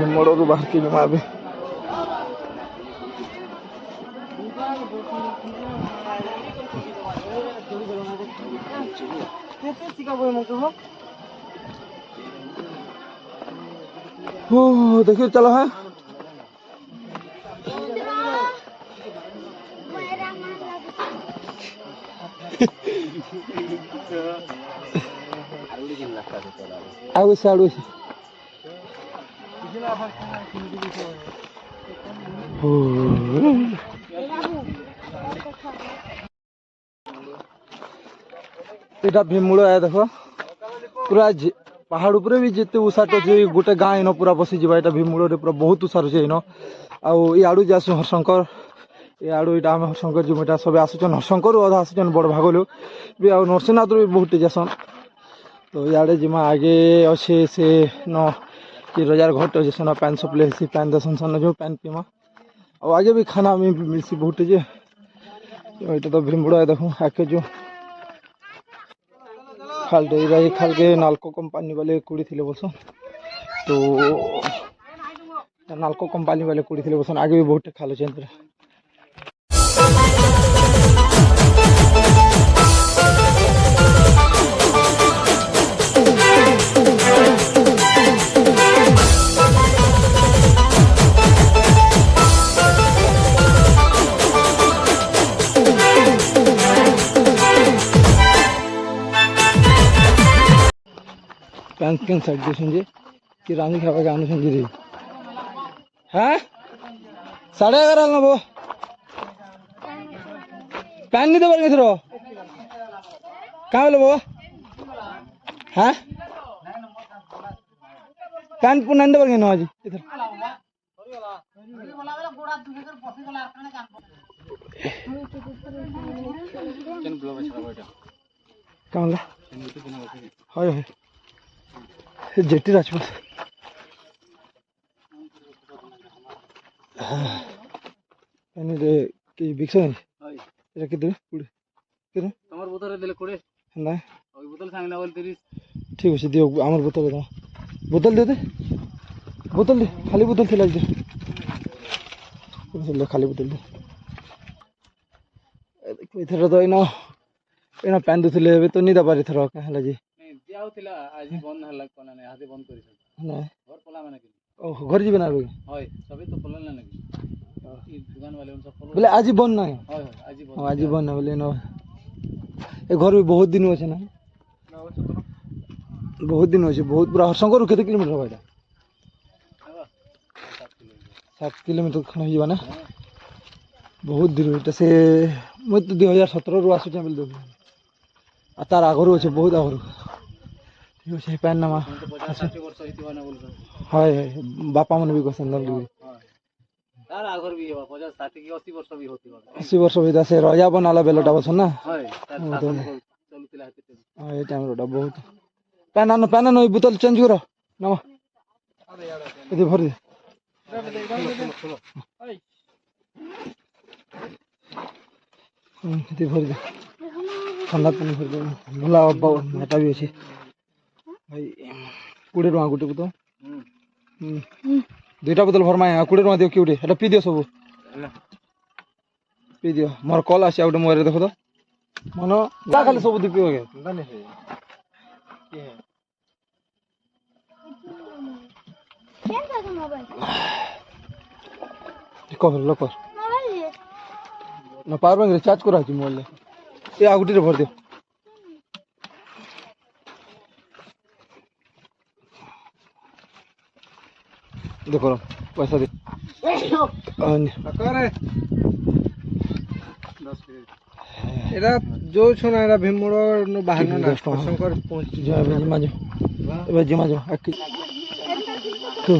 भीमगढ़ बाहर के जमा भी देखिए चलो है आगे से एटा भीमगढ़ है देख पूरा पहाड़ ऊपर भी जिते उषाट अच्छे गोटे गाँ इन पूरा बसी जावा यहाँ भीमगढ़ पूरा बहुत उषार अच्छे इन आड़ू जासु हरशंकर याड़ू यहाँ आम हरशंकर जो इटा सब आसुचन हरशंकर अधा आसुचन बड़ भागलु भी आ नरसिंहनाथ भी बहुत जासन तो इे जिमा आगे अच्छे से न कि रजार घट अच्छे सेना पैन सप्लाई से पैन दसन सन जो पैन पीमा और आगे भी खाना में मिलसी बहुत जे यहाँ तो भीमगढ़ है देखो आके जो खाल खाल के नालको कंपनी वाले कुड़ी थे बसन तो नालको कंपनी वाले कुड़ी थे बसन आगे भी बहुत खाल अच्छे पूरा पैंट के साइड देखेंगे कि रानी खावा के आने संगी रही हैं 11:30 ना वो पैन नहीं देवर किधर कहाँ बोले वो हैं पैन पुनः देवर के ना आज इधर कहाँ ला हाय हाय जेटी राजपूत कि बिक्स এটা কি দেবে কুড়ি কেন তোমার বোতলে দিলে কুড়ি না ওই বোতল সাংলা বল 30 ঠিক আছে দিও আমার বোতলে দাও বোতল দে দে বোতল দে খালি বোতল ছিল দে বোতল খালি বোতল দে দেখো इधर তো এনা প্যান দুଥିଲେ ଏବେ ତ নিদা পারি থর কা হলা জি दियाउ थिला आज बंद हला कोना ने आधे बंद करिस ना घर पला माने कि ओ घर जीवे ना होय सभी तो पलन ना कि ई दुकान वाले उन सब बोले आज बंद ना है आज बंद ना बोले ना ए घर भी बहुत दिन होছে ना बहुत दिन होছে बहुत पूरा हरशंकर केते किलोमीटर होय 7 किलोमीटर खन होइबा ना बहुत दिन होता से मैं तो 2017 रु आसु बोल दो आ तार आगरो होছে बहुत आगरो यो से पैन नामा 50 वर्ष हितवा ना बोल हाय बापा मन भी कोसन लग तार आगर भी है 50 60 की 80 वर्ष भी होती 80 वर्ष होता से राजा बनाला बेलटा बसन ना हाय चलुतिला हेते हां ए टाइम रोडा बहुत पैन नो बोतल चेंज करो नामा इधर भर दे इधर भर दे ठंडा पानी भर दे भला माता भी अच्छे भाई 20 टका गुटे तो दुईटा बोतल भरमा 20 टका दियो किउटे एटा पी दियो सब पी दियो मोर कॉल आसी आउटे मोबाइल देखो तो मन ता खाली सब दी पियो के नहीं है के है केन का मोबाइल कवर लकर मोबाइल ना पावर बैंक रिचार्ज करा छी मोबाइल ए आगुटी रे भर दियो देखो पैसा दे एरा जो छना एरा भीमगढ़ न बाहर न शंकर पहुंच जा जिमा जो एबे जिमा जो आकी तो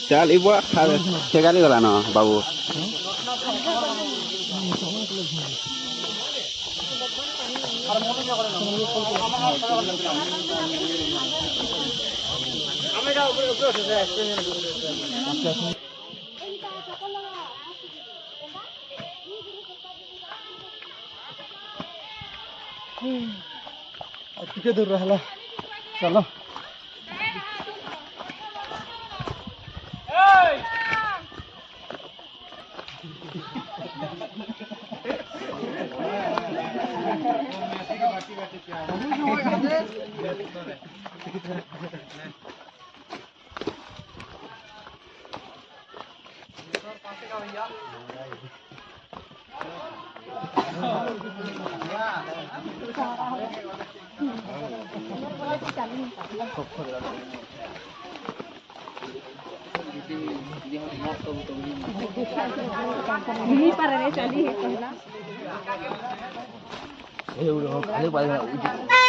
चल इबो ठेगानी गला न बाबू ଟିକେ ଦୂର ହେଲା ଚାଲ नहीं पर रे चली है पहला खाली पाहिजे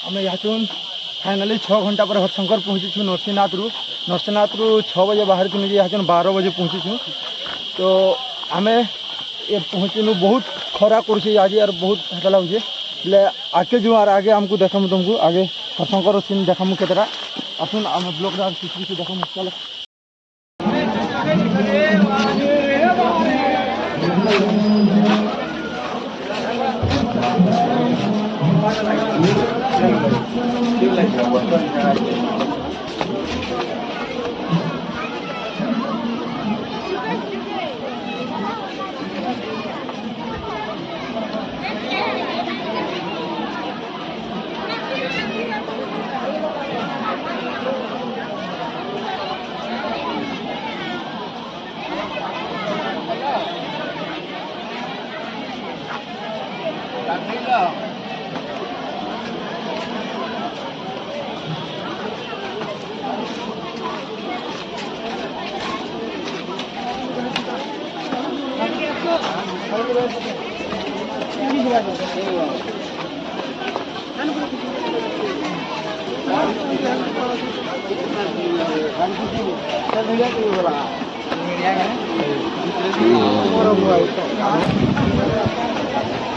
आम यहाँ फाइनाली 6 घंटा पर हरशंकर पहुँची नरसिंहनाथ रु 6 बजे बाहर थी यहाँ 12 बजे पहुँची तो आम ये पहुँचनु बहुत खरा कर आज यार बहुत हटा लगे आगे जो आर आगे आमको देखामु तुमको आगे हरशंकर सीन देखामु केतरा आसन आम ब्लॉग किसी देखामु चल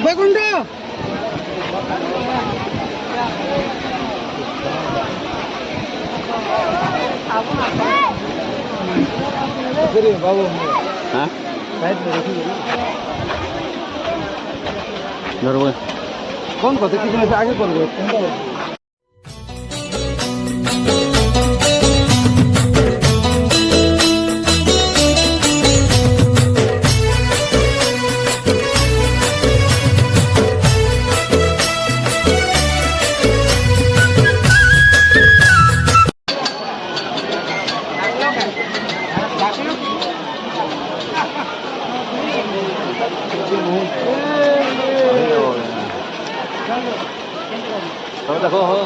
बैकुंठ बाबू हाँ कौन कहते किसी आगे कौन देखो हो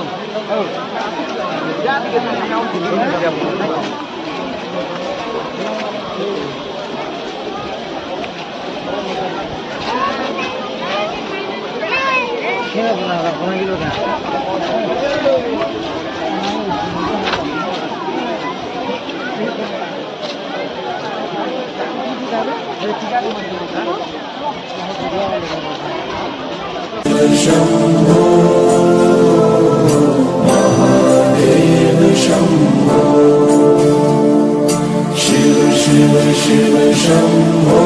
Shiva Shiva Shambho